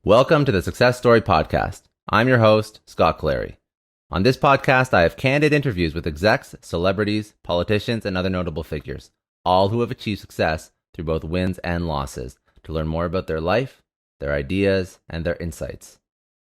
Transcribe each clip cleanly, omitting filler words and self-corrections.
Welcome to the Success Story Podcast. I'm your host, Scott Clary. On this podcast, I have candid interviews with execs, celebrities, politicians, and other notable figures, all who have achieved success through both wins and losses, to learn more about their life, their ideas, and their insights.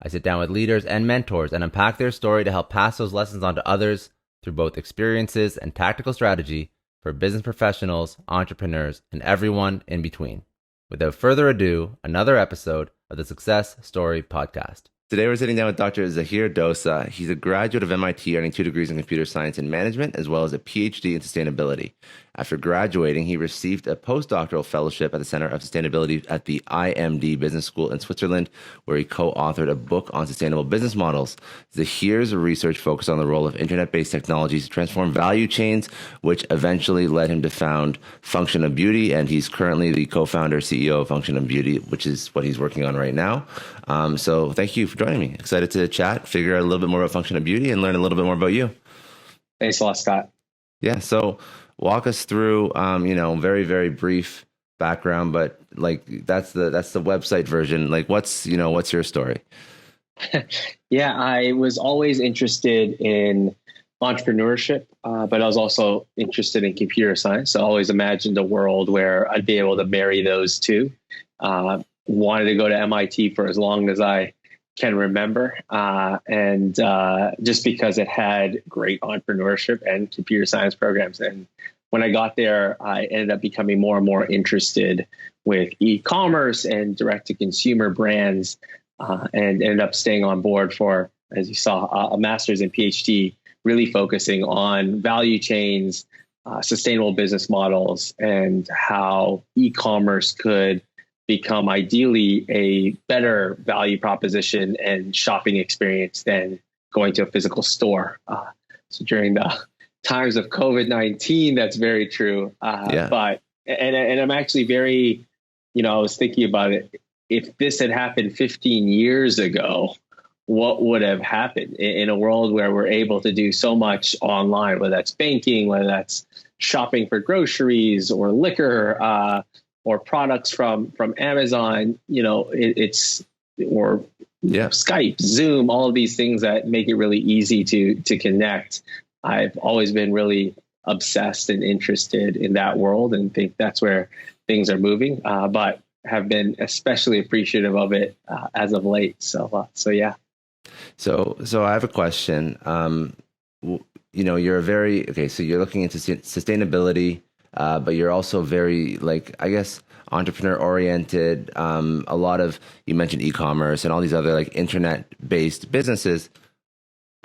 I sit down with leaders and mentors and unpack their story to help pass those lessons on to others through both experiences and tactical strategy for business professionals, entrepreneurs, and everyone in between. Without further ado, another episode of the Success Story Podcast. Today we're sitting down with Dr. Zahir Dossa. He's a graduate of MIT, earning 2 degrees in computer science and management, as well as a PhD in sustainability. After graduating, he received a postdoctoral fellowship at the Center of Sustainability at the IMD Business School in Switzerland, where he co-authored a book on sustainable business models. Zahir's research focused on the role of internet-based technologies to transform value chains, which eventually led him to found Function of Beauty, and he's currently the co-founder CEO of Function of Beauty, which is what he's working on right now. So thank you for joining me. Excited to chat, figure out a little bit more about Function of Beauty, and learn a little bit more about you. Thanks a lot, Scott. Yeah, so walk us through, very, very brief background, but like that's the website version. Like, what's your story? Yeah, I was always interested in entrepreneurship, but I was also interested in computer science. So I always imagined a world where I'd be able to marry those two. Wanted to go to MIT for as long as I can remember. And just because it had great entrepreneurship and computer science programs. And when I got there, I ended up becoming more and more interested with e-commerce and direct-to-consumer brands, and ended up staying on board for, as you saw, a master's and PhD, really focusing on value chains, sustainable business models, and how e-commerce could become ideally a better value proposition and shopping experience than going to a physical store. So during the times of COVID-19, that's very true. But I'm actually very, I was thinking about it. If this had happened 15 years ago, what would have happened in a world where we're able to do so much online, whether that's banking, whether that's shopping for groceries or liquor, or products from Amazon, Skype, Zoom, all of these things that make it really easy to connect. I've always been really obsessed and interested in that world and think that's where things are moving, but have been especially appreciative of it as of late. So yeah. So I have a question. So you're looking into sustainability, but you're also very, entrepreneur oriented. A lot of, you mentioned e-commerce and all these other internet based businesses.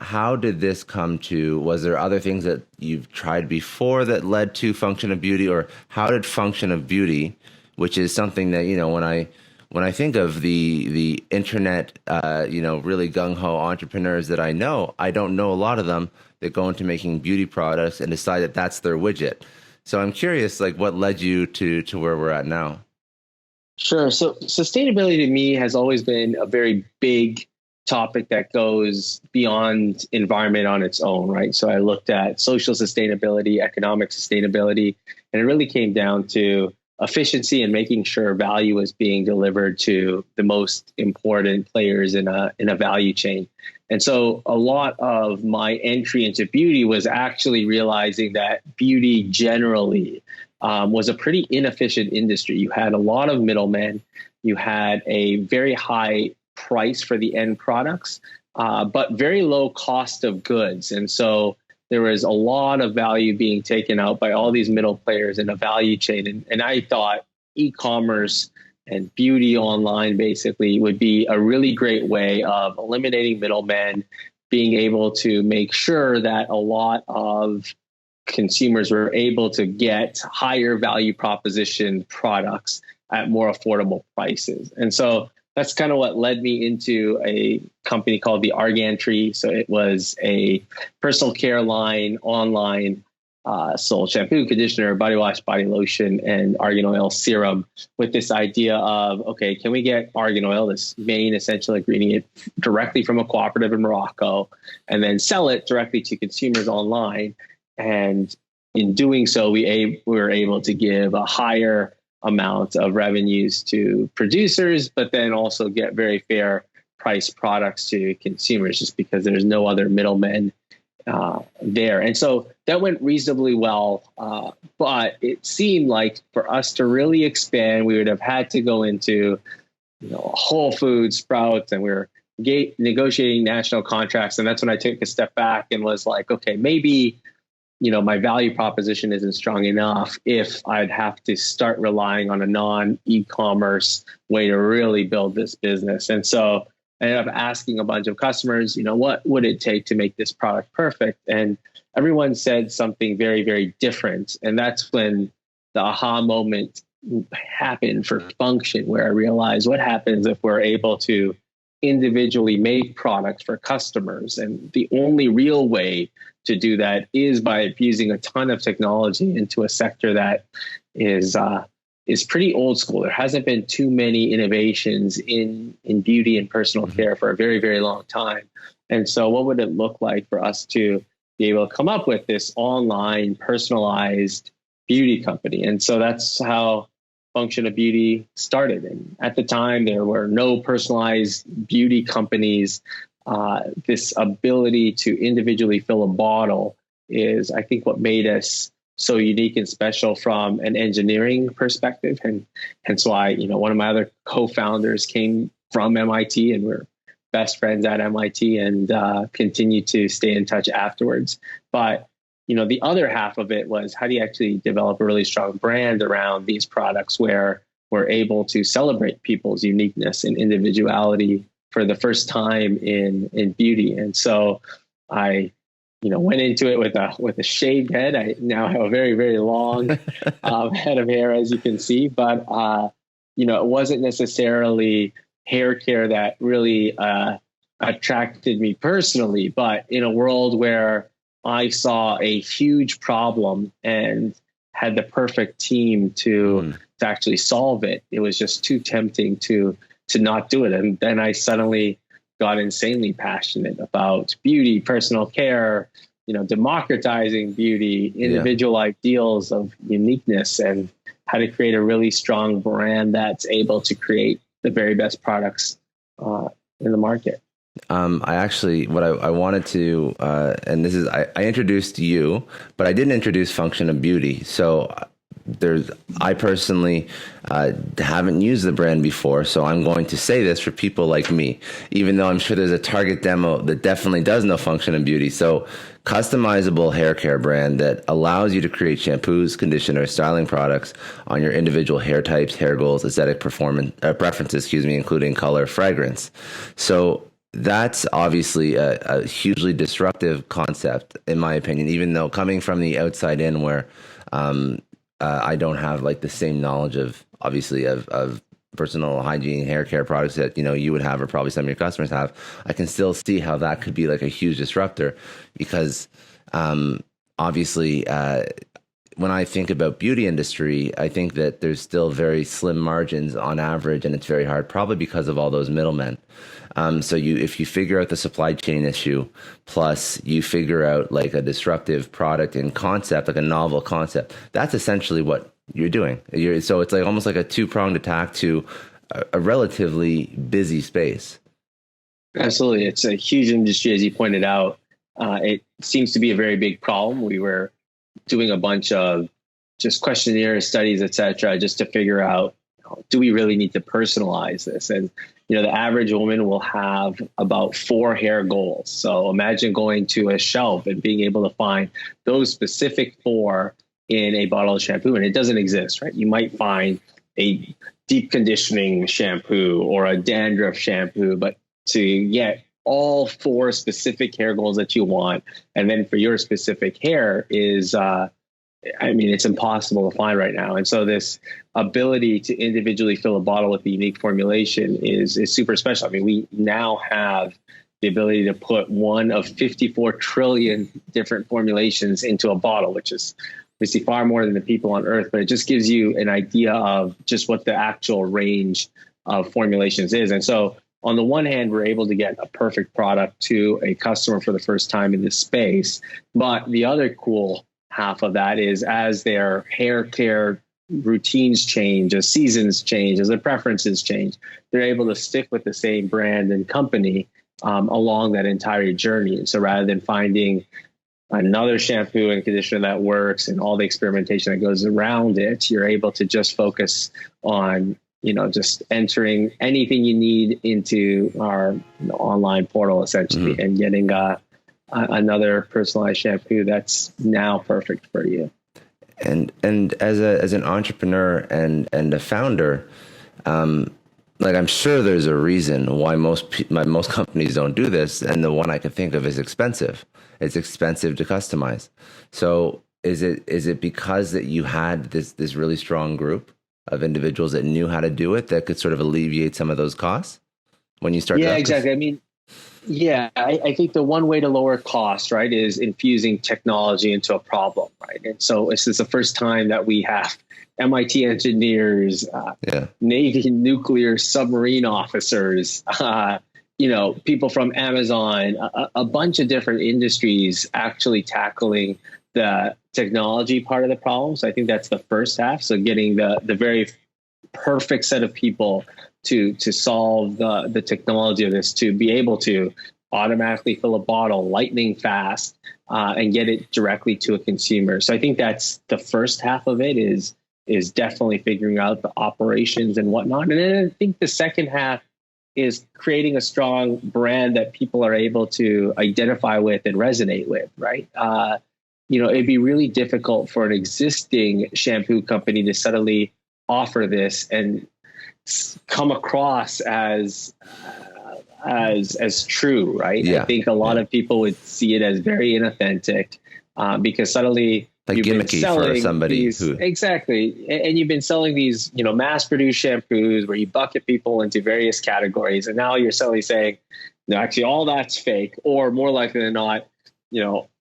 How did this come to? Was there other things that you've tried before that led to Function of Beauty, or how did Function of Beauty, which is something that, when I think of the internet, really gung-ho entrepreneurs that I know, I don't know a lot of them that go into making beauty products and decide that that's their widget. So I'm curious, what led you to where we're at now? Sure. So sustainability to me has always been a very big topic that goes beyond environment on its own, right? So I looked at social sustainability, economic sustainability, and it really came down to efficiency and making sure value is being delivered to the most important players in a value chain. And so a lot of my entry into beauty was actually realizing that beauty generally was a pretty inefficient industry. You had a lot of middlemen. You had a very high price for the end products, but very low cost of goods. And so there was a lot of value being taken out by all these middle players in a value chain. And I thought e-commerce and beauty online basically would be a really great way of eliminating middlemen, being able to make sure that a lot of consumers were able to get higher value proposition products at more affordable prices. And so that's kind of what led me into a company called the Argantry. So it was a personal care line online, sold shampoo, conditioner, body wash, body lotion, and argan oil serum, with this idea of, okay, can we get argan oil, this main essential ingredient, directly from a cooperative in Morocco, and then sell it directly to consumers online? And in doing so, we were able to give a higher amount of revenues to producers, but then also get very fair price products to consumers just because there's no other middlemen there. And so that went reasonably well. But it seemed like for us to really expand, we would have had to go into Whole Foods, Sprouts, and we were negotiating national contracts. And that's when I took a step back and was like, okay, maybe my value proposition isn't strong enough if I'd have to start relying on a non-e-commerce way to really build this business. And so I ended up asking a bunch of customers, what would it take to make this product perfect? And everyone said something very, very different. And that's when the aha moment happened for Function, where I realized what happens if we're able to individually make products for customers. And the only real way to do that is by infusing a ton of technology into a sector that is pretty old school. There hasn't been too many innovations in beauty and personal care for a very, very long time. And so what would it look like for us to be able to come up with this online personalized beauty company? And so that's how Function of Beauty started. And at the time, there were no personalized beauty companies. This ability to individually fill a bottle is, I think, what made us so unique and special from an engineering perspective. And hence why, one of my other co-founders came from MIT, and we're best friends at MIT and continue to stay in touch afterwards. But the other half of it was, how do you actually develop a really strong brand around these products where we're able to celebrate people's uniqueness and individuality for the first time in beauty? And so I, went into it with a shaved head. I now have a very, very long head of hair, as you can see. But it wasn't necessarily hair care that really attracted me personally. But in a world where I saw a huge problem and had the perfect team to actually solve it, it was just too tempting to not do it. And then I suddenly got insanely passionate about beauty, personal care, democratizing beauty, individual ideals of uniqueness, and how to create a really strong brand that's able to create the very best products in the market. I actually, what I wanted to, and this is, I introduced you, but I didn't introduce Function of Beauty. So I personally haven't used the brand before, so I'm going to say this for people like me, even though I'm sure there's a target demo that definitely does know Function of Beauty. So customizable hair care brand that allows you to create shampoos, conditioners, styling products on your individual hair types, hair goals, aesthetic preferences, including color, fragrance. So that's obviously a hugely disruptive concept, in my opinion, even though coming from the outside in, where I don't have like the same knowledge of personal hygiene, hair care products that, you would have, or probably some of your customers have. I can still see how that could be like a huge disruptor, because obviously when I think about beauty industry, I think that there's still very slim margins on average, and it's very hard, probably because of all those middlemen. So if you figure out the supply chain issue, plus you figure out like a disruptive product and concept, like a novel concept, that's essentially what you're doing. So it's like almost like a two-pronged attack to a relatively busy space. Absolutely. It's a huge industry, as you pointed out. It seems to be a very big problem. We were doing a bunch of just questionnaire studies, et cetera, just to figure out, do we really need to personalize this? And, the average woman will have about 4 hair goals. So imagine going to a shelf and being able to find those specific 4 in a bottle of shampoo, and it doesn't exist, right? You might find a deep conditioning shampoo or a dandruff shampoo, but to get all 4 specific hair goals that you want, and then for your specific hair is, it's impossible to find right now. And so this ability to individually fill a bottle with a unique formulation is super special. We now have the ability to put one of 54 trillion different formulations into a bottle, which is obviously far more than the people on Earth, but it just gives you an idea of just what the actual range of formulations is. And so on the one hand, we're able to get a perfect product to a customer for the first time in this space. But the other cool half of that is, as their hair care routines change, as seasons change, as their preferences change, they're able to stick with the same brand and company along that entire journey. And so rather than finding another shampoo and conditioner that works and all the experimentation that goes around it, you're able to just focus on, just entering anything you need into our online portal essentially, and getting another personalized shampoo that's now perfect for you. And as an entrepreneur and a founder, like I'm sure there's a reason why most companies don't do this, and the one I can think of is expensive. It's expensive to customize. So is it because that you had this really strong group of individuals that knew how to do it that could sort of alleviate some of those costs when you started? Yeah, exactly. I mean, yeah, I think the one way to lower costs, right, is infusing technology into a problem, right? And so this is the first time that we have MIT engineers, Navy nuclear submarine officers, people from Amazon, a bunch of different industries actually tackling the technology part of the problem. So I think that's the first half. So getting the very perfect set of people to solve the technology of this, to be able to automatically fill a bottle lightning fast and get it directly to a consumer. So I think that's the first half of it is definitely figuring out the operations and whatnot. And then I think the second half is creating a strong brand that people are able to identify with and resonate with, right? It'd be really difficult for an existing shampoo company to suddenly offer this and come across as true, right? Yeah. I think a lot of people would see it as very inauthentic because suddenly like gimmicky for somebody who exactly, and you've been selling these mass-produced shampoos where you bucket people into various categories, and now you're suddenly saying, no, actually, all that's fake, or more likely than not,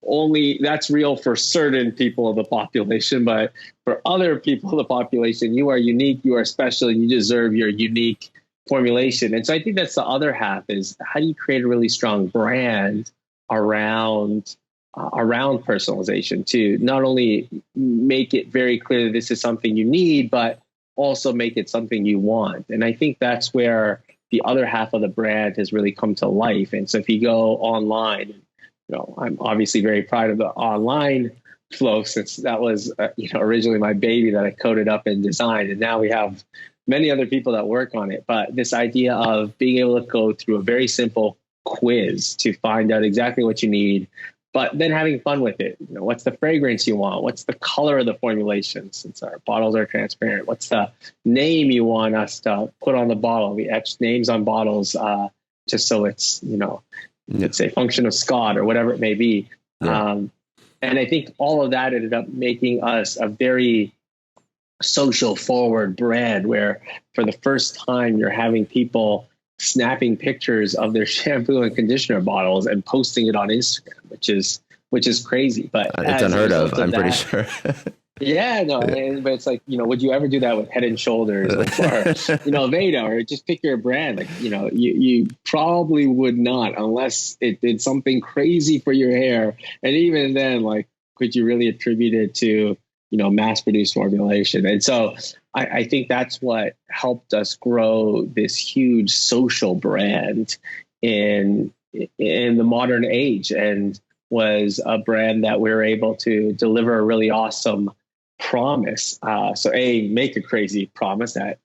only that's real for certain people of the population, but for other people of the population, you are unique, you are special, and you deserve your unique formulation. And so I think that's the other half, is how do you create a really strong brand around personalization to not only make it very clear that this is something you need, but also make it something you want. And I think that's where the other half of the brand has really come to life. And so if you go online, I'm obviously very proud of the online flow, since that was originally my baby that I coded up and designed, and now we have many other people that work on it. But this idea of being able to go through a very simple quiz to find out exactly what you need, but then having fun with it. What's the fragrance you want? What's the color of the formulation, since our bottles are transparent? What's the name you want us to put on the bottle? We etch names on bottles just so it's, let's say function of Scott or whatever it may be. Yeah. And I think all of that ended up making us a very social forward brand, where for the first time you're having people snapping pictures of their shampoo and conditioner bottles and posting it on Instagram, which is crazy. But it's unheard of, I'm pretty sure. Yeah, no, but it's like, would you ever do that with Head and Shoulders or Veda, or just pick your brand? Like, you probably would not, unless it did something crazy for your hair. And even then, like, could you really attribute it to, mass produced formulation? And so I think that's what helped us grow this huge social brand in the modern age, and was a brand that we were able to deliver a really awesome promise. So make a crazy promise that,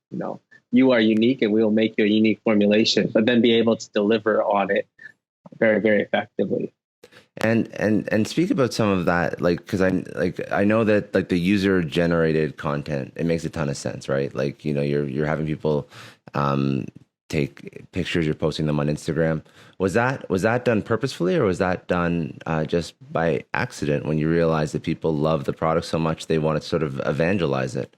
you are unique and we will make you a unique formulation, but then be able to deliver on it very, very effectively. And speak about some of that, like, because I know that like the user generated content, it makes a ton of sense, right? Like, you're having people take pictures, you're posting them on Instagram. Was that done purposefully, or was that done just by accident when you realized that people love the product so much they want to sort of evangelize it?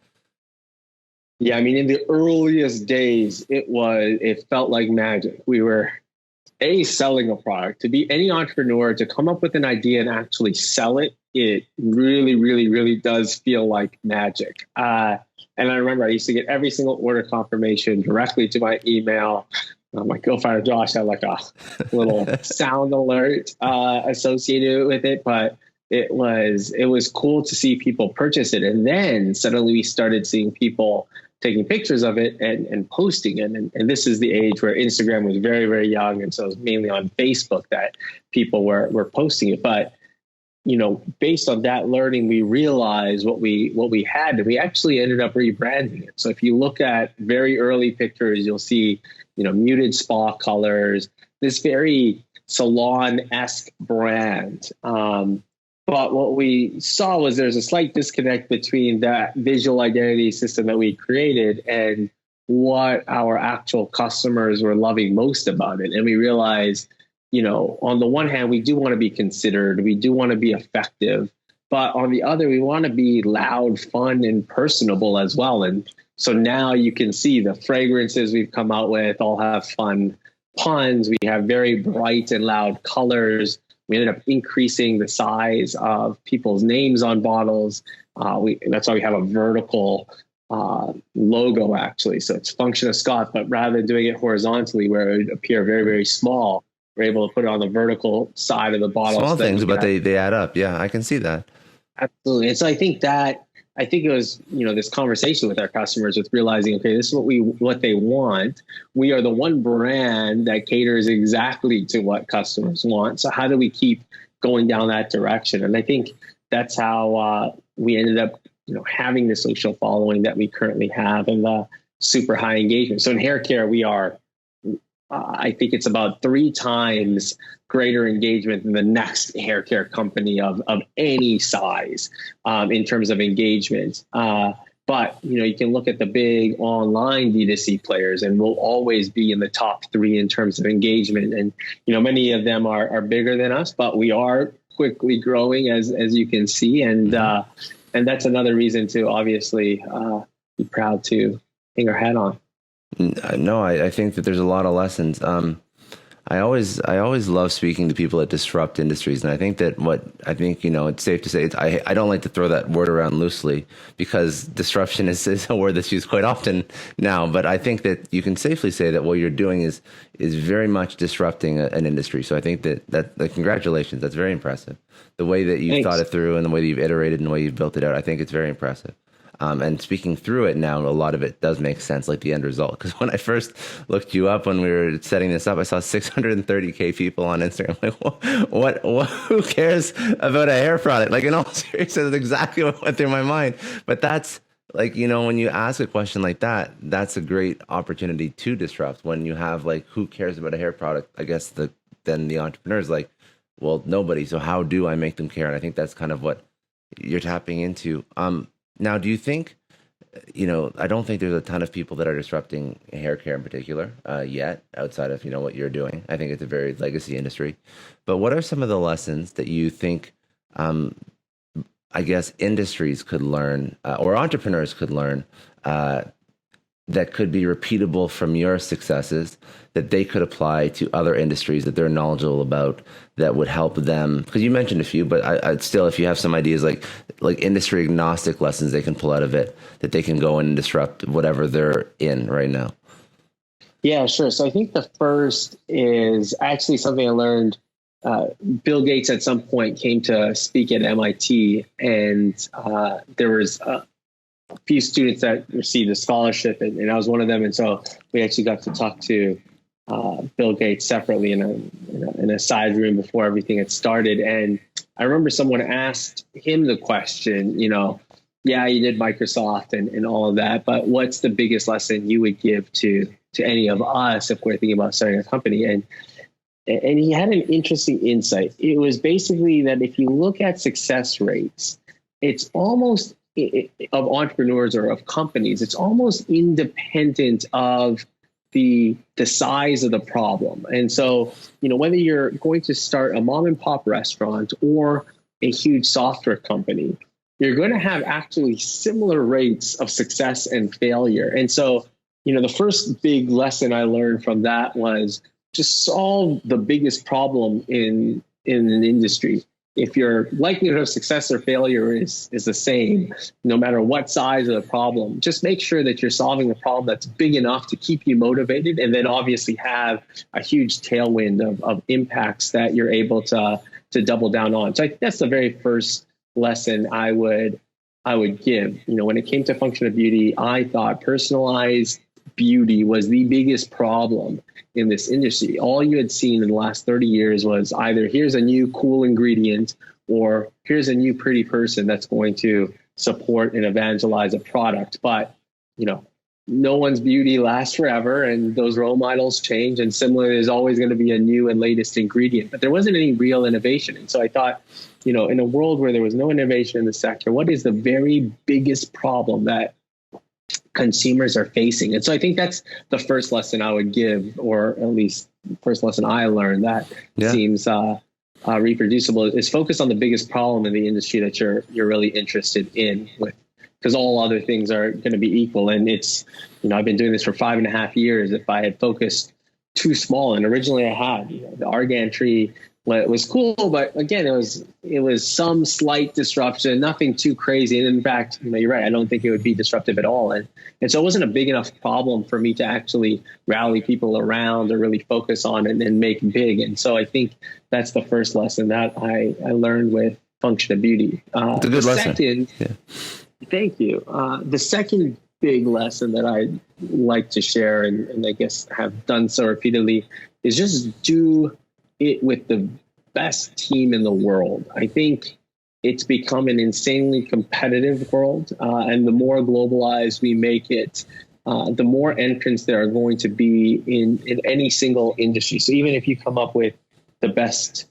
Yeah, I mean, in the earliest days, it felt like magic. We were selling a product. To be any entrepreneur, to come up with an idea and actually sell it, it really, really, really does feel like magic. And I remember I used to get every single order confirmation directly to my email. My co-founder Josh had like a little sound alert associated with it, but it was cool to see people purchase it. And then suddenly we started seeing people taking pictures of it and posting it. And this is the age where Instagram was very, very young. And so it was mainly on Facebook that people were posting it. But, based on that learning, we realized what we had, and we actually ended up rebranding it. So if you look at very early pictures, you'll see, muted spa colors, this very salon-esque brand. But what we saw was there's a slight disconnect between that visual identity system that we created and what our actual customers were loving most about it. And we realized, on the one hand, we do want to be considered, we do want to be effective, but on the other, we want to be loud, fun, and personable as well. And so now you can see the fragrances we've come out with all have fun puns. We have very bright and loud colors. We ended up increasing the size of people's names on bottles. That's why we have a vertical logo, actually. So it's Function of Scott, but rather than doing it horizontally where it would appear very, very small, we're able to put it on the vertical side of the bottle. Small things, but they add up. Yeah, I can see that. Absolutely. And so I think it was, this conversation with our customers with realizing, okay, this is what they want. We are the one brand that caters exactly to what customers want. So how do we keep going down that direction? And I think that's how we ended up, having the social following that we currently have and the super high engagement. So in hair care, we are, I think it's about 3 times greater engagement than the next hair care company of any size in terms of engagement. But, you can look at the big online D2C players and we'll always be in the top 3 in terms of engagement. And, many of them are bigger than us, but we are quickly growing as you can see. And that's another reason to obviously be proud to hang our hat on. No, I think that there's a lot of lessons. I always love speaking to people that disrupt industries, and I think that it's safe to say I don't like to throw that word around loosely because disruption is a word that's used quite often now. But I think that you can safely say that what you're doing is very much disrupting an industry. So I think that congratulations, that's very impressive. The way that you've thought it through and the way that you've iterated and the way you've built it out, I think it's very impressive. And speaking through it now, a lot of it does make sense, like the end result. Because when I first looked you up when we were setting this up, I saw 630K people on Instagram. I'm like, what? Who cares about a hair product? Like, in all seriousness, that's exactly what went through my mind. But that's like, when you ask a question like that, that's a great opportunity to disrupt. When you have like, who cares about a hair product? I guess then the entrepreneur's like, well, nobody. So how do I make them care? And I think that's kind of what you're tapping into. Now, do you think, I don't think there's a ton of people that are disrupting hair care in particular yet, outside of, what you're doing. I think it's a very legacy industry. But what are some of the lessons that you think, I guess, industries could learn or entrepreneurs could learn that could be repeatable from your successes that they could apply to other industries that they're knowledgeable about that would help them? Because you mentioned a few, but I'd still, if you have some ideas like industry agnostic lessons they can pull out of it that they can go in and disrupt whatever they're in right now. Yeah, sure. So I think the first is actually something I learned. Bill Gates at some point came to speak at MIT, and there was a few students that received a scholarship, and I was one of them. And so we actually got to talk to Bill Gates separately in a side room before everything had started. And I remember someone asked him the question, yeah, you did Microsoft and all of that, but what's the biggest lesson you would give to any of us if we're thinking about starting a company? And he had an interesting insight. It was basically that if you look at success rates, it's almost of entrepreneurs or of companies, it's almost independent of the size of the problem. And so, whether you're going to start a mom and pop restaurant or a huge software company, you're going to have actually similar rates of success and failure. And so, the first big lesson I learned from that was just solve the biggest problem in an industry. If your likelihood of success or failure is the same, no matter what size of the problem, just make sure that you're solving a problem that's big enough to keep you motivated, and then obviously have a huge tailwind of impacts that you're able to double down on. So I think that's the very first lesson I would give. When it came to functional beauty, I thought personalized beauty was the biggest problem in this industry. All you had seen in the last 30 years was either here's a new cool ingredient or here's a new pretty person that's going to support and evangelize a product. But, no one's beauty lasts forever, and those role models change. And similarly, there's always going to be a new and latest ingredient, but there wasn't any real innovation. And so I thought, in a world where there was no innovation in the sector, what is the very biggest problem that consumers are facing? And so I think that's the first lesson I would give, or at least first lesson I learned that seems reproducible, is focus on the biggest problem in the industry that you're really interested in, because all other things are going to be equal. And it's, I've been doing this for 5.5 years. If I had focused too small, and originally I had, the argan tree was cool, but again, it was some slight disruption, nothing too crazy. And in fact, you're right, I don't think it would be disruptive at all. And so it wasn't a big enough problem for me to actually rally people around or really focus on it and make big. And so I think that's the first lesson that I learned with functional beauty. It's a good lesson. Second, thank you. The second big lesson that I'd like to share, and I guess have done so repeatedly, is just do it with the best team in the world. I think it's become an insanely competitive world, and the more globalized we make it, the more entrants there are going to be in any single industry. So even if you come up with the best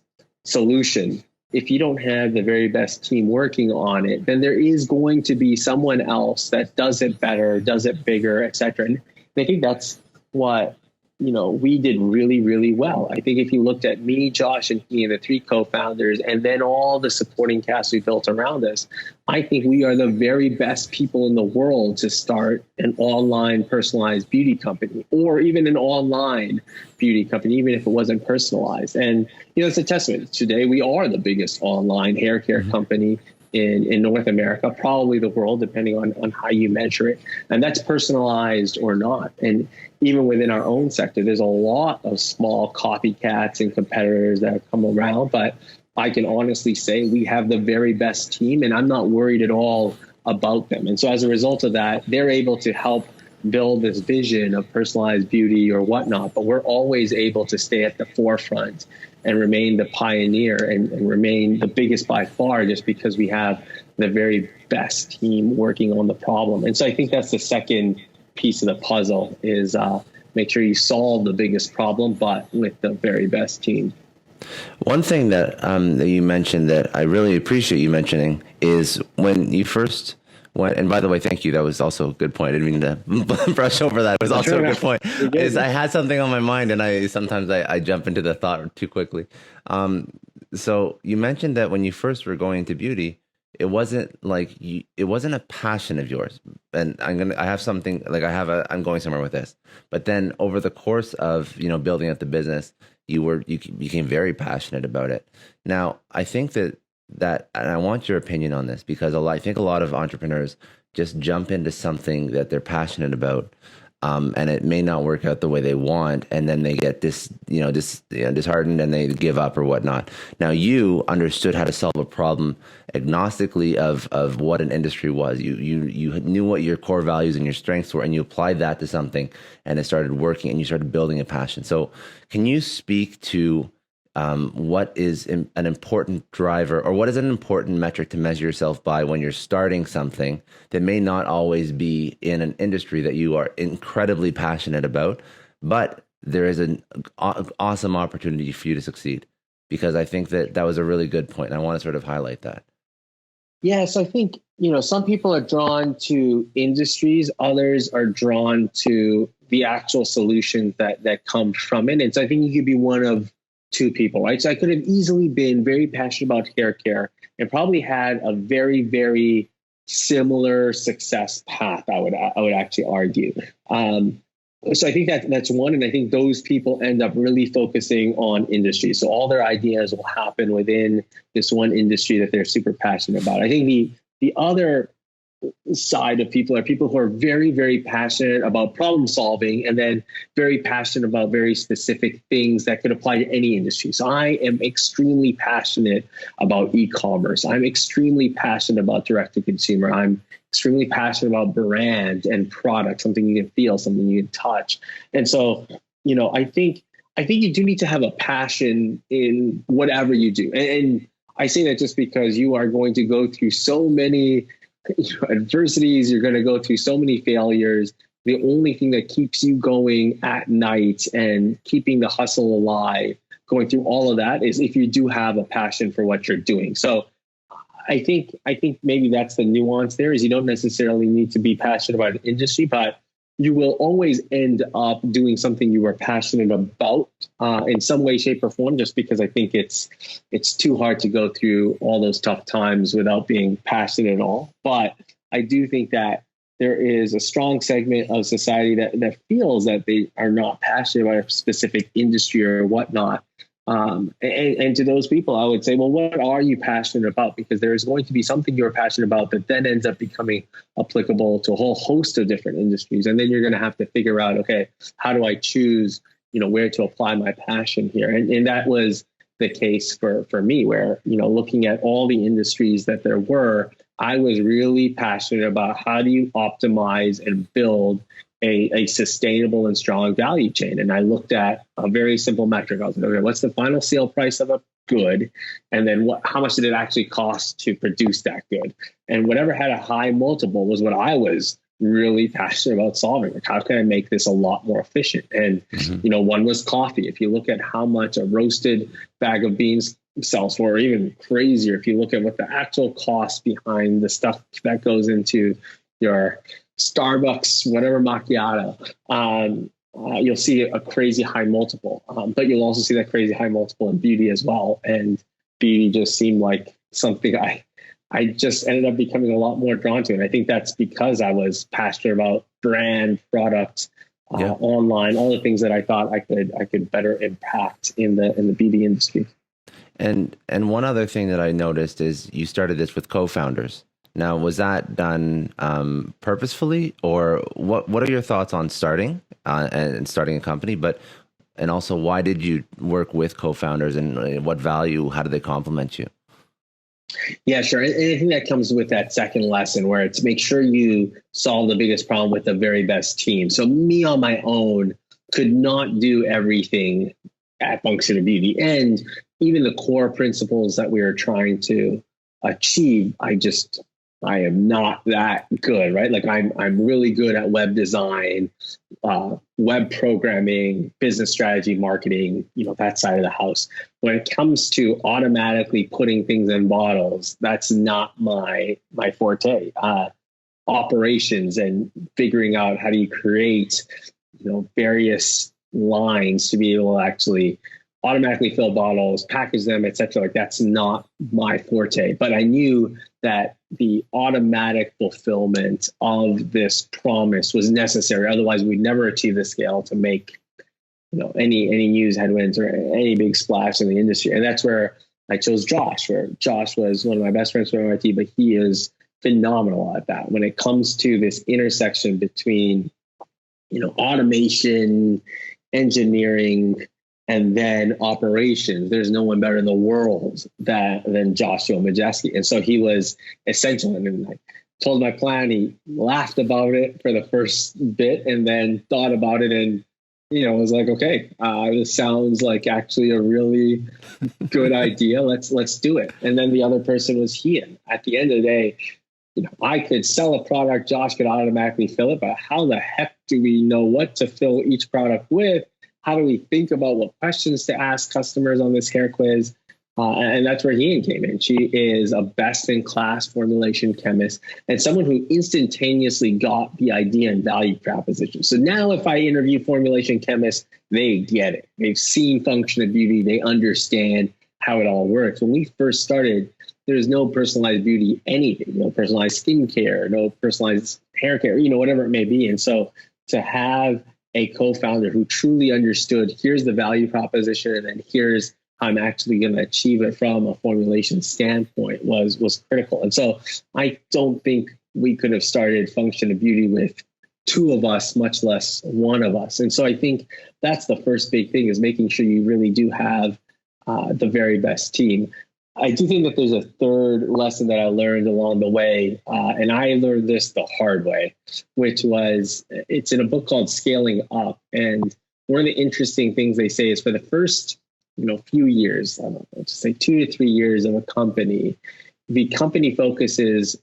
solution, if you don't have the very best team working on it, then there is going to be someone else that does it better, does it bigger, et cetera. And I think that's what, we did really, really well. I think if you looked at me, Josh, and he, and the 3 co-founders, and then all the supporting cast we built around us, I think we are the very best people in the world to start an online personalized beauty company, or even an online beauty company, even if it wasn't personalized. And, it's a testament. Today, we are the biggest online hair care company in North America, probably the world, depending on how you measure it. And that's personalized or not. And even within our own sector, there's a lot of small copycats and competitors that have come around. But I can honestly say we have the very best team, and I'm not worried at all about them. And so as a result of that, they're able to help build this vision of personalized beauty or whatnot. But we're always able to stay at the forefront and remain the pioneer and remain the biggest by far, just because we have the very best team working on the problem. And so I think that's the second piece of the puzzle, is make sure you solve the biggest problem, but with the very best team. One thing that you mentioned that I really appreciate you mentioning is when you first went, and by the way, thank you. That was also a good point. I didn't mean to brush over that. It was also a good point. Is I had something on my mind, and I sometimes jump into the thought too quickly. So you mentioned that when you first were going into beauty, it wasn't it wasn't a passion of yours. And I'm going somewhere with this. But then over the course of building up the business, you became very passionate about it. Now I think that, and I want your opinion on this, because I think a lot of entrepreneurs just jump into something that they're passionate about, and it may not work out the way they want, and then they get disheartened and they give up or whatnot. Now you understood how to solve a problem agnostically of what an industry was. You knew what your core values and your strengths were, and you applied that to something, and it started working, and you started building a passion. So can you speak to what is an important driver, or what is an important metric to measure yourself by when you're starting something that may not always be in an industry that you are incredibly passionate about, but there is an awesome opportunity for you to succeed? Because I think that was a really good point, and I want to sort of highlight that. Yeah, so I think, some people are drawn to industries, others are drawn to the actual solutions that come from it. And so I think you could be one of 2 people, right? So I could have easily been very passionate about hair care and probably had a very, very similar success path, I would actually argue. So I think that's one. And I think those people end up really focusing on industry. So all their ideas will happen within this one industry that they're super passionate about. I think the other side of people are people who are very, very passionate about problem solving and then very passionate about very specific things that could apply to any industry. So I am extremely passionate about e-commerce. I'm extremely passionate about direct to consumer. I'm extremely passionate about brand and product, something you can feel, something you can touch. And so, I think you do need to have a passion in whatever you do. And I say that just because you are going to go through so many adversities, you're going to go through so many failures. The only thing that keeps you going at night and keeping the hustle alive, going through all of that, is if you do have a passion for what you're doing. So I think maybe that's the nuance there, is you don't necessarily need to be passionate about an industry, but you will always end up doing something you are passionate about in some way, shape, or form, just because I think it's too hard to go through all those tough times without being passionate at all. But I do think that there is a strong segment of society that feels that they are not passionate about a specific industry or whatnot. And to those people, I would say, well, what are you passionate about? Because there is going to be something you're passionate about that then ends up becoming applicable to a whole host of different industries. And then you're going to have to figure out, okay, how do I choose, where to apply my passion here? And that was the case for me, where, looking at all the industries that there were, I was really passionate about how do you optimize and build a sustainable and strong value chain. And I looked at a very simple metric. I was like, okay, what's the final sale price of a good? And then how much did it actually cost to produce that good? And whatever had a high multiple was what I was really passionate about solving. Like, how can I make this a lot more efficient? And, one was coffee. If you look at how much a roasted bag of beans sells for, or even crazier, if you look at what the actual cost behind the stuff that goes into your Starbucks, whatever macchiato, you'll see a crazy high multiple. But you'll also see that crazy high multiple in beauty as well. And beauty just seemed like something I just ended up becoming a lot more drawn to. And I think that's because I was passionate about brand, product, online, all the things that I thought I could better impact in the beauty industry. And one other thing that I noticed is you started this with co-founders. Now, was that done purposefully, or what are your thoughts on starting and starting a company? And also, why did you work with co-founders, and what value? How do they complement you? Yeah, sure. And I think that comes with that second lesson, where it's make sure you solve the biggest problem with the very best team. So me on my own could not do everything at Function of Beauty, and even the core principles that we were trying to achieve, I am not that good, right? Like I'm really good at web design, web programming, business strategy, marketing, that side of the house. When it comes to automatically putting things in bottles, that's not my forte. Operations and figuring out how do you create, various lines to be able to actually automatically fill bottles, package them, etc. Like, that's not my forte. But I knew that the automatic fulfillment of this promise was necessary. Otherwise, we'd never achieve the scale to make, any news headwinds or any big splash in the industry. And that's where I chose Josh. Where Josh was one of my best friends from MIT, but he is phenomenal at that. When it comes to this intersection between, automation, engineering, and then operations, there's no one better in the world than Joshua Majeski. And so he was essential. And I told my plan, he laughed about it for the first bit and then thought about it and, was like, okay, this sounds like actually a really good idea. Let's do it. And then the other person was Ian. At the end of the day, I could sell a product, Josh could automatically fill it, but how the heck do we know what to fill each product with? How do we think about what questions to ask customers on this hair quiz? And that's where Ian came in. She is a best-in-class formulation chemist and someone who instantaneously got the idea and value proposition. So now if I interview formulation chemists, they get it. They've seen Function of Beauty. They understand how it all works. When we first started, there's no personalized beauty, anything, no personalized skincare, no personalized hair care, whatever it may be. And so to have a co-founder who truly understood, here's the value proposition, and then here's how I'm actually going to achieve it from a formulation standpoint was critical. And so I don't think we could have started Function of Beauty with two of us, much less one of us. And so I think that's the first big thing, is making sure you really do have the very best team. I do think that there's a third lesson that I learned along the way, and I learned this the hard way, which was, it's in a book called Scaling Up. And one of the interesting things they say is, for the first few years, I don't know, let's say 2 to 3 years of a company, the company focuses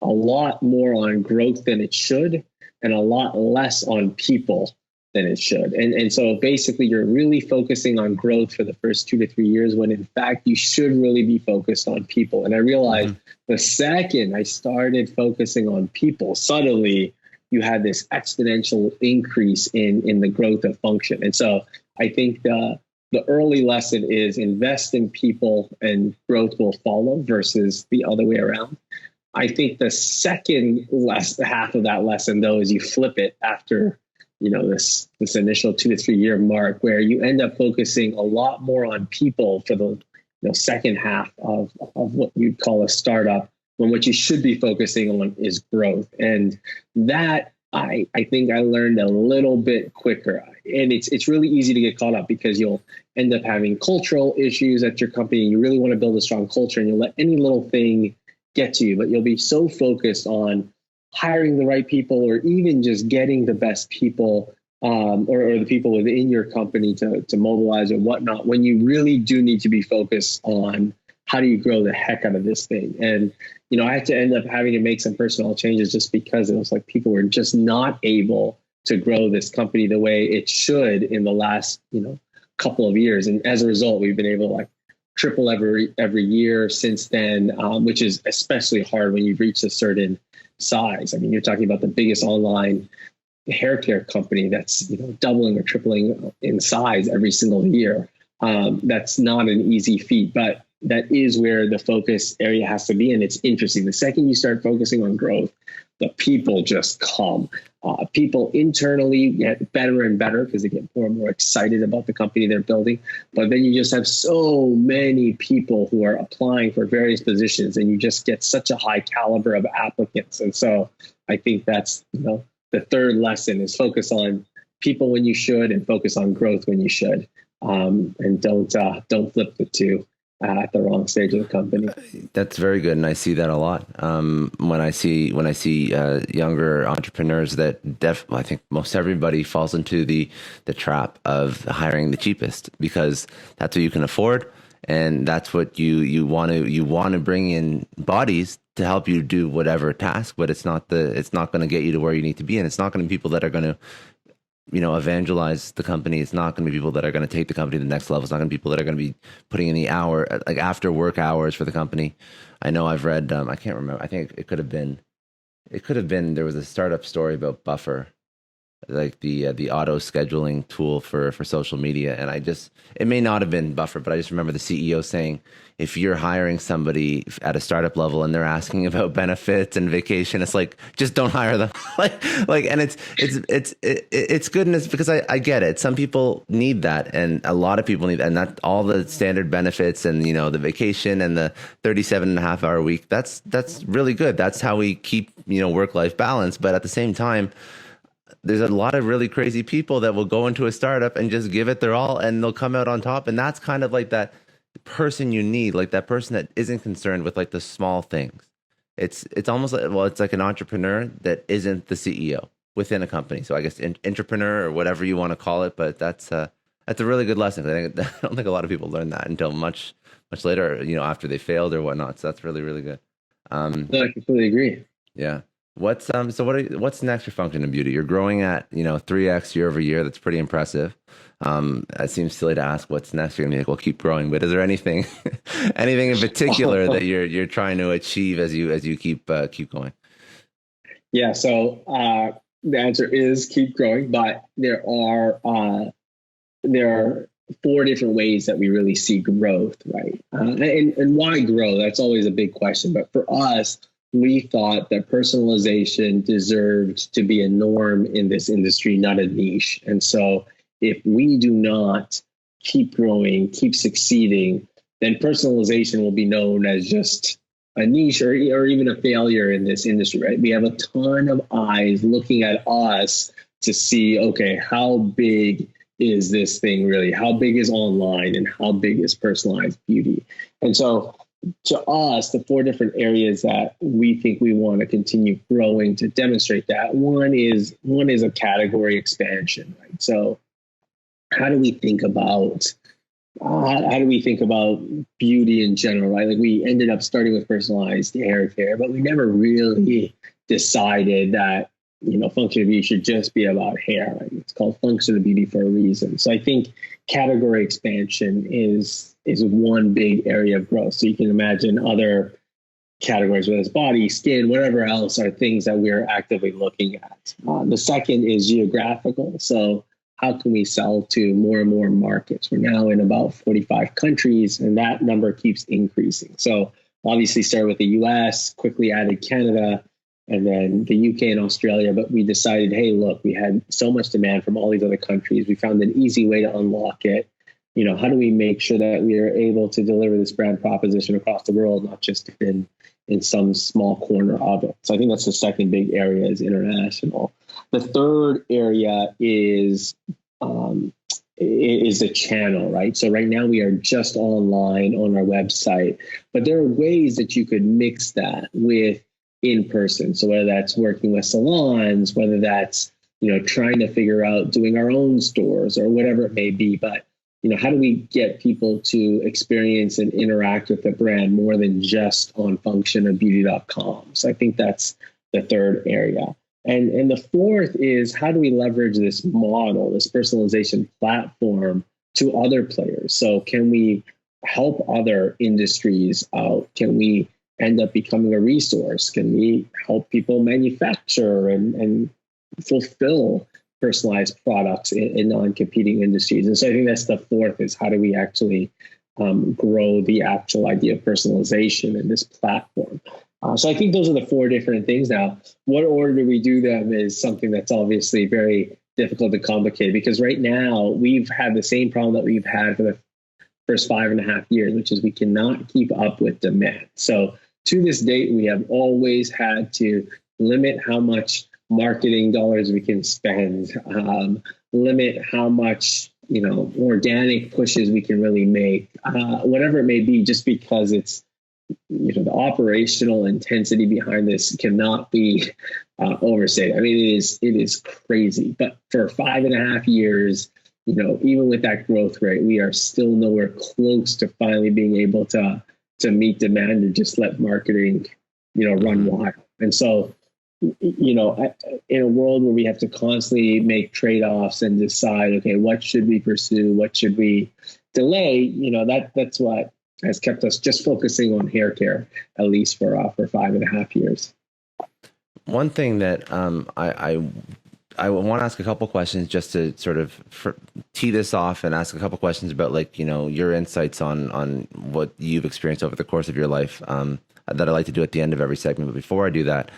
a lot more on growth than it should, and a lot less on people than it should. And so basically you're really focusing on growth for the first 2 to 3 years, when in fact you should really be focused on people. And I realized the second I started focusing on people, suddenly you had this exponential increase in the growth of Function. And so I think the early lesson is, invest in people and growth will follow, versus the other way around. I think the second half of that lesson, though, is you flip it after this initial 2 to 3 year mark, where you end up focusing a lot more on people for the second half of what you'd call a startup, when what you should be focusing on is growth. And that I think I learned a little bit quicker. And it's really easy to get caught up, because you'll end up having cultural issues at your company. You really want to build a strong culture, and you'll let any little thing get to you, but you'll be so focused on hiring the right people, or even just getting the best people, or the people within your company to mobilize or whatnot, when you really do need to be focused on how do you grow the heck out of this thing. And I had to end up having to make some personnel changes, just because it was like people were just not able to grow this company the way it should in the last couple of years. And as a result, we've been able to triple every year since then, which is especially hard when you've reached a certain size. I mean, you're talking about the biggest online hair care company that's doubling or tripling in size every single year. That's not an easy feat, but that is where the focus area has to be. And it's interesting. The second you start focusing on growth, the people just come. People internally get better and better, because they get more and more excited about the company they're building. But then you just have so many people who are applying for various positions, and you just get such a high caliber of applicants. And so I think that's the third lesson, is focus on people when you should, and focus on growth when you should, and don't flip the two at the wrong stage of the company. That's very good, and I see that a lot. When I see younger entrepreneurs, that I think most everybody falls into the trap of hiring the cheapest, because that's what you can afford, and that's what you want to bring in bodies to help you do whatever task, but it's not going to get you to where you need to be, and it's not going to be people that are going to evangelize the company. It's not going to be people that are going to take the company to the next level. It's not going to be people that are going to be putting in the hour, like after work hours for the company. I know I've read, I can't remember. I think it could have been, there was a startup story about Buffer, like the auto scheduling tool for social media. And it may not have been Buffer, but I just remember the CEO saying, if you're hiring somebody at a startup level and they're asking about benefits and vacation, it's like, just don't hire them. And it's goodness, because I get it. Some people need that, and a lot of people need that, and not all the standard benefits and the vacation and the 37.5-hour week. That's really good. That's how we keep work-life balance. But at the same time, there's a lot of really crazy people that will go into a startup and just give it their all, and they'll come out on top. And that's kind of like that person you need, like that person that isn't concerned with like the small things. It's almost like, it's like an entrepreneur that isn't the CEO within a company. So I guess entrepreneur, or whatever you want to call it, but that's a really good lesson. I don't think a lot of people learn that until much later, after they failed or whatnot. So that's really, really good. No, I completely agree. Yeah. What's next for Function of Beauty? You're growing at 3x year over year. That's pretty impressive. It seems silly to ask what's next. You're gonna be like, well, keep growing. But is there anything in particular that you're trying to achieve as you keep going? Yeah. So the answer is keep growing, but there are 4 different ways that we really see growth, right? And why grow? That's always a big question. But for us, we thought that personalization deserved to be a norm in this industry, not a niche. And so if we do not keep growing, keep succeeding, then personalization will be known as just a niche or even a failure in this industry, right? We have a ton of eyes looking at us to see, okay, how big is this thing really? How big is online and how big is personalized beauty? And so to us, the four different areas that we think we want to continue growing to demonstrate that, one is a category expansion, right? So how do we think about beauty in general, right? Like we ended up starting with personalized hair care, but we never really decided that, functional beauty should just be about hair. Right? It's called functional beauty for a reason. So I think category expansion is one big area of growth. So you can imagine other categories, whether it's body, skin, whatever else, are things that we're actively looking at. The second is geographical. So how can we sell to more and more markets? We're now in about 45 countries, and that number keeps increasing. So obviously started with the US, quickly added Canada, and then the UK and Australia. But we decided, hey, look, we had so much demand from all these other countries. We found an easy way to unlock it. How do we make sure that we are able to deliver this brand proposition across the world, not just in some small corner of it? So I think that's the second big area, is international. The third area is the channel, right? So right now we are just online on our website, but there are ways that you could mix that with in person. So whether that's working with salons, whether that's, trying to figure out doing our own stores or whatever it may be. But, how do we get people to experience and interact with the brand more than just on functionofbeauty.com? So I think that's the third area. And the fourth is, how do we leverage this model, this personalization platform, to other players? So can we help other industries out? Can we end up becoming a resource? Can we help people manufacture and fulfill personalized products in non-competing industries? And so I think that's the fourth, is how do we actually grow the actual idea of personalization in this platform? So I think those are the four different things. Now, what order do we do them is something that's obviously very difficult to complicate, because right now we've had the same problem that we've had for the first 5.5 years, which is we cannot keep up with demand. So to this date, we have always had to limit how much marketing dollars we can spend, limit how much, organic pushes we can really make, whatever it may be, just because it's, the operational intensity behind this cannot be overstated. I mean, it is crazy. But for 5.5 years, even with that growth rate, we are still nowhere close to finally being able to meet demand and just let marketing, run wild. And so, in a world where we have to constantly make trade-offs and decide, okay, what should we pursue, what should we delay? That's what has kept us just focusing on hair care, at least for 5.5 years. One thing that I want to ask a couple questions, just to sort of tee this off, and ask a couple questions about your insights on what you've experienced over the course of your life, that I like to do at the end of every segment. But before I do that,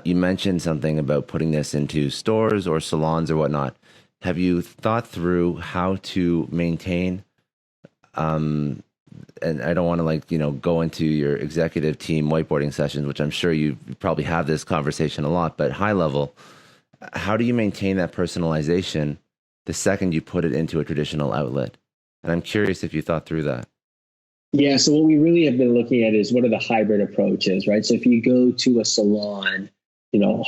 you mentioned something about putting this into stores or salons or whatnot. Have you thought through how to maintain, and I don't want to go into your executive team whiteboarding sessions, which I'm sure you probably have this conversation a lot, but high level, how do you maintain that personalization the second you put it into a traditional outlet? And I'm curious if you thought through that. Yeah, so what we really have been looking at is what are the hybrid approaches, right? So if you go to a salon,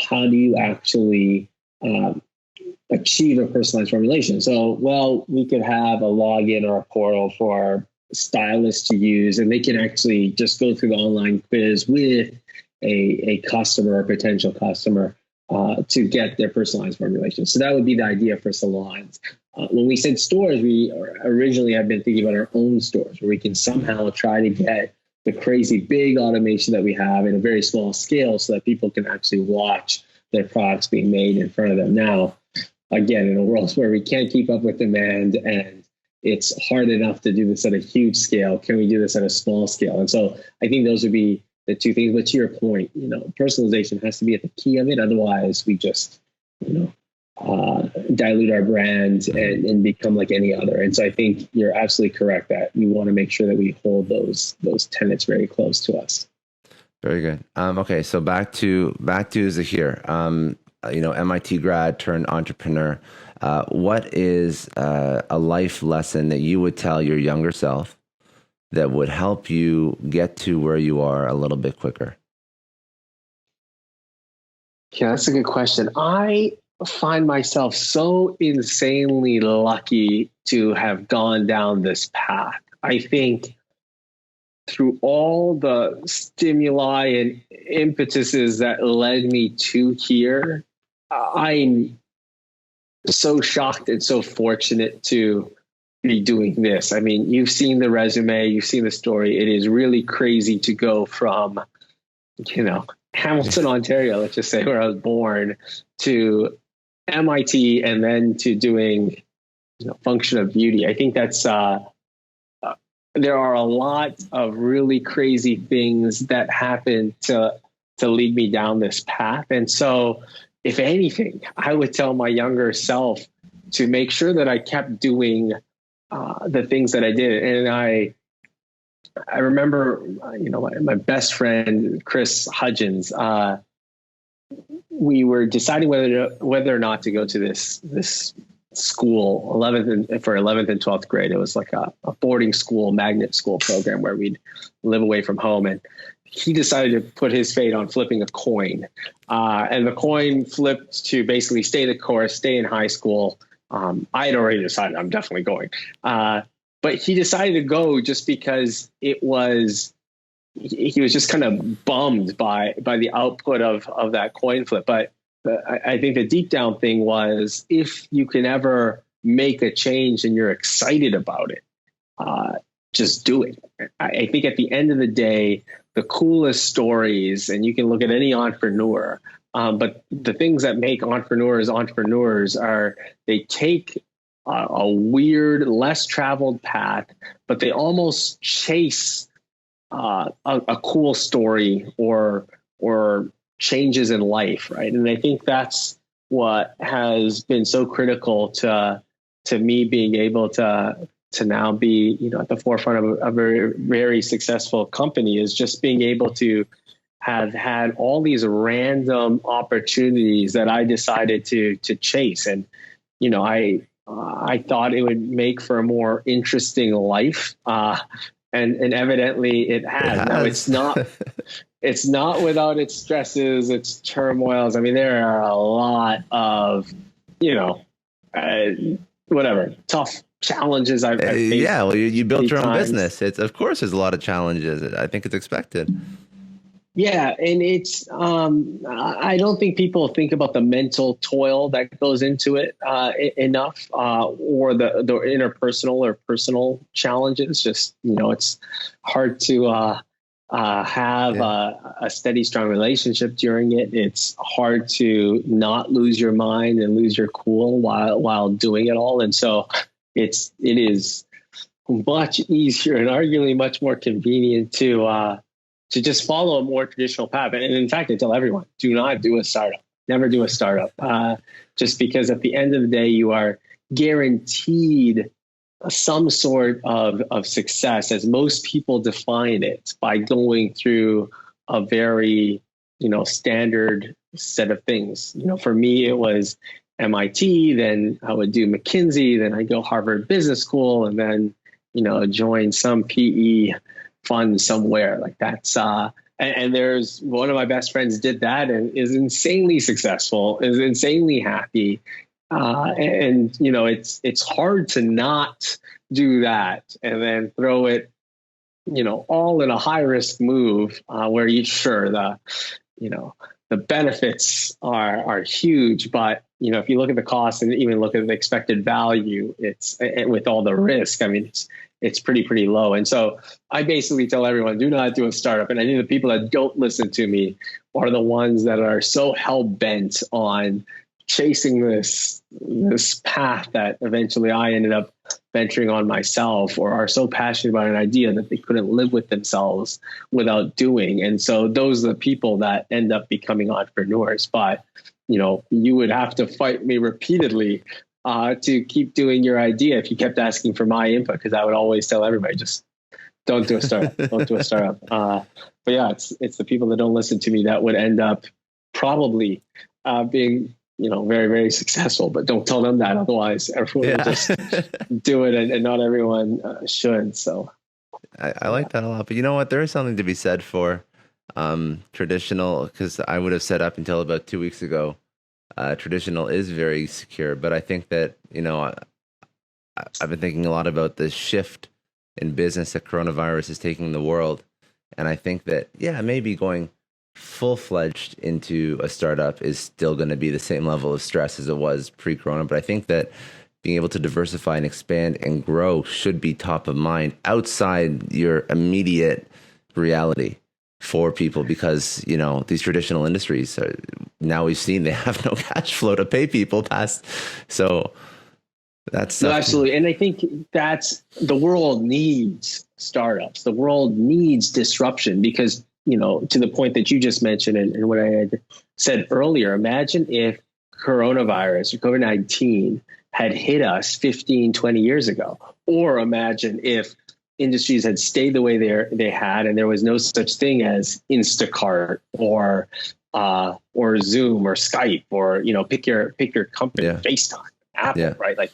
how do you actually achieve a personalized formulation? So, well, we could have a login or a portal for stylists to use, and they can actually just go through the online quiz with a customer or potential customer to get their personalized formulation. So that would be the idea for salons. When we said stores, we originally have been thinking about our own stores, where we can somehow try to get the crazy big automation that we have in a very small scale so that people can actually watch their products being made in front of them. Now, again, in a world where we can't keep up with demand and it's hard enough to do this at a huge scale, can we do this at a small scale? And so I think those would be the two things. But to your point, personalization has to be at the key of it. Otherwise, we just, dilute our brand and become like any other. And so I think you're absolutely correct that we want to make sure that we hold those tenets very close to us. Very good. Okay, so back to Zahir. MIT grad turned entrepreneur. What is a life lesson that you would tell your younger self that would help you get to where you are a little bit quicker? Yeah, that's a good question. I find myself so insanely lucky to have gone down this path. I think through all the stimuli and impetuses that led me to here, I'm so shocked and so fortunate to be doing this. I mean, you've seen the resume, you've seen the story. It is really crazy to go from, Hamilton, Ontario, let's just say where I was born, to MIT and then to doing, function of beauty. I think that's, there are a lot of really crazy things that happen to lead me down this path. And so, if anything, I would tell my younger self to make sure that I kept doing the things that I did. And I remember, my best friend, Chris Hudgens, we were deciding whether or not to go to this school, 11th and 12th grade. It was like a boarding school, magnet school program where we'd live away from home. And he decided to put his fate on flipping a coin. And the coin flipped to basically stay the course, stay in high school. I had already decided I'm definitely going. But he decided to go just because he was just kind of bummed by the output of that coin flip. But I think the deep down thing was, if you can ever make a change and you're excited about it, just do it. I think at the end of the day, the coolest stories, and you can look at any entrepreneur, but the things that make entrepreneurs are they take a weird, less traveled path, but they almost chase a cool story or changes in life, right? And I think that's what has been so critical to me being able to now be, at the forefront of a very, very successful company, is just being able to have had all these random opportunities that I decided to chase. And, I thought it would make for a more interesting life. And evidently it has. Now it's not without its stresses, its turmoils. I mean, there are a lot of, tough challenges I've faced. Yeah, well, you built your own business. Of course, there's a lot of challenges. I think it's expected. Yeah, and it's I don't think people think about the mental toil that goes into it enough, or the interpersonal or personal challenges. Just it's hard to have a steady, strong relationship during it. It's hard to not lose your mind and lose your cool while doing it all. And so it is much easier and arguably much more convenient to just follow a more traditional path. And in fact, I tell everyone, do not do a startup. Never do a startup. Just because at the end of the day, you are guaranteed some sort of success, as most people define it, by going through a very, standard set of things. For me, it was MIT, then I would do McKinsey, then I go Harvard Business School, and then, join some PE fund somewhere. Like that's, and there's one of my best friends did that and is insanely successful, is insanely happy. And it's hard to not do that and then throw it, all in a high risk move, where the benefits are huge, but if you look at the cost and even look at the expected value, it's with all the risk. I mean, it's pretty low. And so I basically tell everyone, do not do a startup. And I think the people that don't listen to me are the ones that are so hell bent on chasing this path that eventually I ended up venturing on myself, or are so passionate about an idea that they couldn't live with themselves without doing. And so those are the people that end up becoming entrepreneurs. But, you would have to fight me repeatedly to keep doing your idea if you kept asking for my input, because I would always tell everybody, just Don't do a startup. Don't do a startup. But yeah, it's the people that don't listen to me that would end up probably being, very, very successful. But don't tell them that. Otherwise, everyone will just do it, and not everyone should. So I like that a lot. But you know what? There is something to be said for traditional, because I would have said up until about 2 weeks ago, traditional is very secure. But I think that, I've been thinking a lot about the shift in business that coronavirus is taking the world. And I think that, maybe going full-fledged into a startup is still going to be the same level of stress as it was pre-corona. But I think that being able to diversify and expand and grow should be top of mind outside your immediate reality for people, because, these traditional industries, now we've seen they have no cash flow to pay people past. So that's absolutely. And I think that's the world needs startups. The world needs disruption because, to the point that you just mentioned and what I had said earlier, imagine if coronavirus or COVID-19 had hit us 15, 20 years ago, or imagine if industries had stayed the way they had, and there was no such thing as Instacart or Zoom or Skype or, pick your company, FaceTime, Apple, right? Like,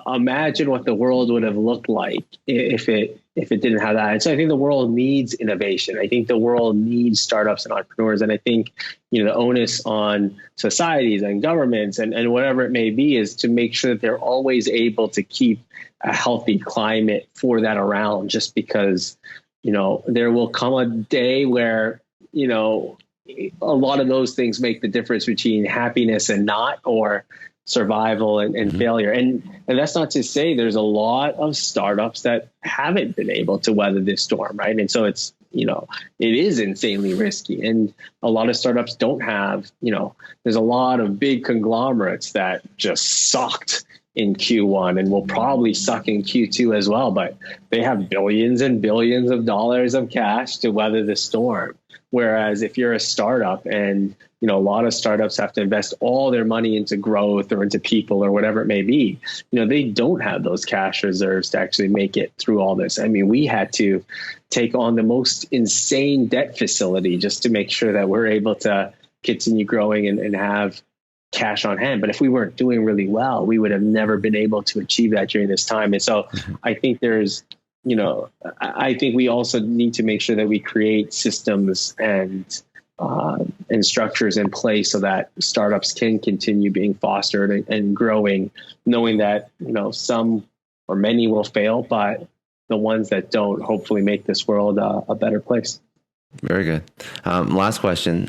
imagine what the world would have looked like if it didn't have that. And so I think the world needs innovation. I think the world needs startups and entrepreneurs. And I think, the onus on societies and governments and whatever it may be is to make sure that they're always able to keep a healthy climate for that around, just because, there will come a day where, a lot of those things make the difference between happiness and not, or survival and failure. And that's not to say there's a lot of startups that haven't been able to weather this storm, right? And so it's, it is insanely risky. And a lot of startups don't have, there's a lot of big conglomerates that just sucked in Q1 and will probably suck in Q2 as well, but they have billions and billions of dollars of cash to weather the storm. Whereas if you're a startup and, a lot of startups have to invest all their money into growth or into people or whatever it may be, they don't have those cash reserves to actually make it through all this. I mean, we had to take on the most insane debt facility just to make sure that we're able to continue growing and have cash on hand. But if we weren't doing really well, we would have never been able to achieve that during this time. And so I think there's, I think we also need to make sure that we create systems and structures in place so that startups can continue being fostered and growing, knowing that, some or many will fail, but the ones that don't hopefully make this world a better place. Very good. Last question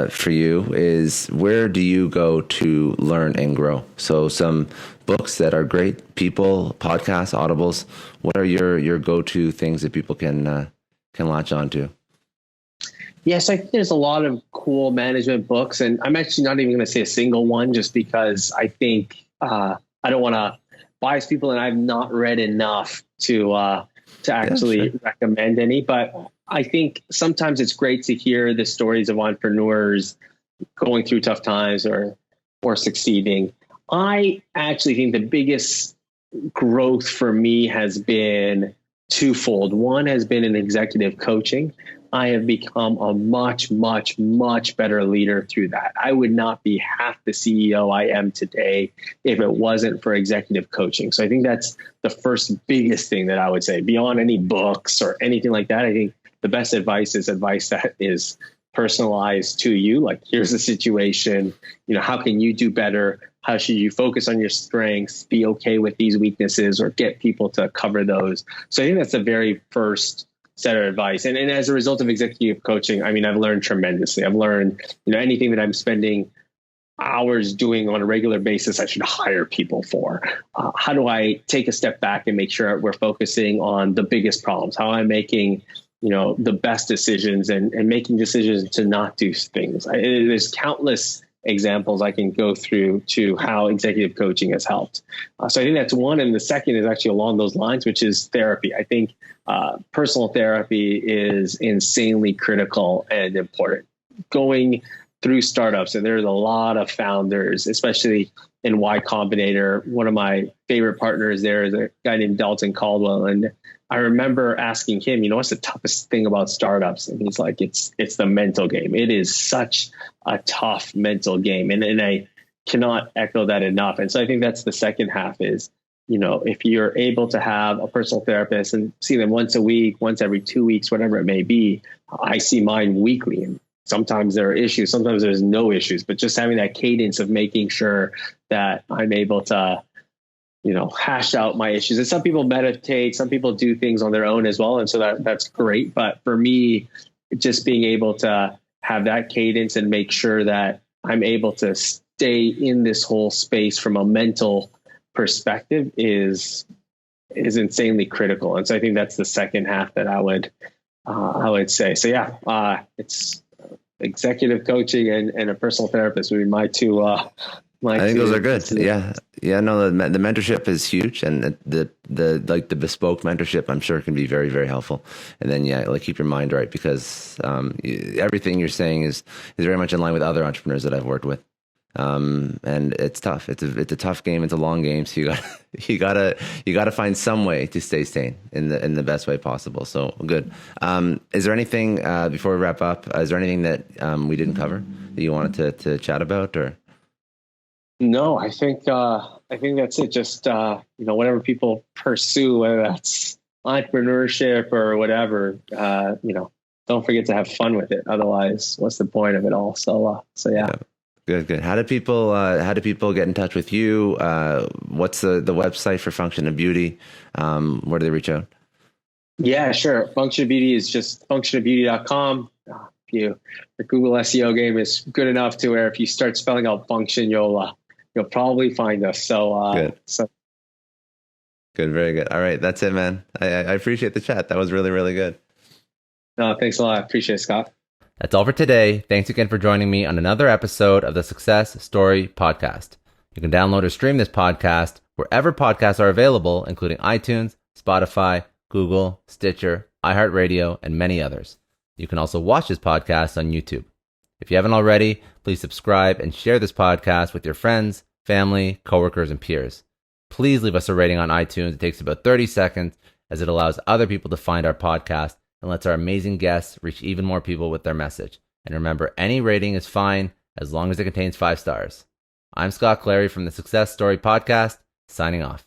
for you is, where do you go to learn and grow? So some books that are great, people, podcasts, audibles. What are your go-to things that people can latch onto? Yes, I think there's a lot of cool management books, and I'm actually not even going to say a single one, just because I think I don't want to bias people, and I've not read enough to actually recommend any. But I think sometimes it's great to hear the stories of entrepreneurs going through tough times or succeeding. I actually think the biggest growth for me has been twofold. One has been in executive coaching. I have become a much, much, much better leader through that. I would not be half the CEO I am today if it wasn't for executive coaching. So I think that's the first biggest thing that I would say. Beyond any books or anything like that, I think the best advice is advice that is personalized to you. Like, here's the situation, how can you do better? How should you focus on your strengths, be okay with these weaknesses, or get people to cover those? So I think that's the very first set of advice. And as a result of executive coaching, I mean, I've learned tremendously. I've learned, anything that I'm spending hours doing on a regular basis, I should hire people for. How do I take a step back and make sure we're focusing on the biggest problems? How am I making, the best decisions and making decisions to not do things? There's countless examples I can go through to how executive coaching has helped. So I think that's one. And the second is actually along those lines, which is therapy. I think personal therapy is insanely critical and important. Going through startups, and there's a lot of founders, especially in Y Combinator. One of my favorite partners there is a guy named Dalton Caldwell. And I remember asking him, what's the toughest thing about startups? And he's like, it's the mental game. It is such a tough mental game. And I cannot echo that enough. And so I think that's the second half is, if you're able to have a personal therapist and see them once a week, once every 2 weeks, whatever it may be, I see mine weekly. And sometimes there are issues, sometimes there's no issues, but just having that cadence of making sure that I'm able to, hash out my issues. And some people meditate, some people do things on their own as well. And so that's great. But for me, just being able to have that cadence and make sure that I'm able to stay in this whole space from a mental perspective is insanely critical. And so I think that's the second half that I would say. So yeah, it's executive coaching and a personal therapist would be my two. I think those are good. Yeah. No, the mentorship is huge, and the bespoke mentorship, I'm sure, can be very, very helpful. And then keep your mind right, because everything you're saying is very much in line with other entrepreneurs that I've worked with. And it's tough. It's a tough game. It's a long game. So you gotta find some way to stay sane in the best way possible. So good. Is there anything before we wrap up? Is there anything that we didn't cover that you wanted to chat about, or? No, I think that's it. Just whatever people pursue, whether that's entrepreneurship or whatever, don't forget to have fun with it. Otherwise, what's the point of it all? So yeah. Good. How do people get in touch with you? What's the website for Function of Beauty? Where do they reach out? Yeah, sure. Function of Beauty is just functionofbeauty.com. The Google SEO game is good enough to where if you start spelling out function, you'll probably find us. So good. Good. Very good. All right. That's it, man. I appreciate the chat. That was really, really good. No, thanks a lot. I appreciate it, Scott. That's all for today. Thanks again for joining me on another episode of the Success Story Podcast. You can download or stream this podcast wherever podcasts are available, including iTunes, Spotify, Google, Stitcher, iHeartRadio, and many others. You can also watch this podcast on YouTube. If you haven't already, please subscribe and share this podcast with your friends, family, coworkers, and peers. Please leave us a rating on iTunes. It takes about 30 seconds, as it allows other people to find our podcast and lets our amazing guests reach even more people with their message. And remember, any rating is fine as long as it contains 5 stars. I'm Scott Clary from the Success Story Podcast, signing off.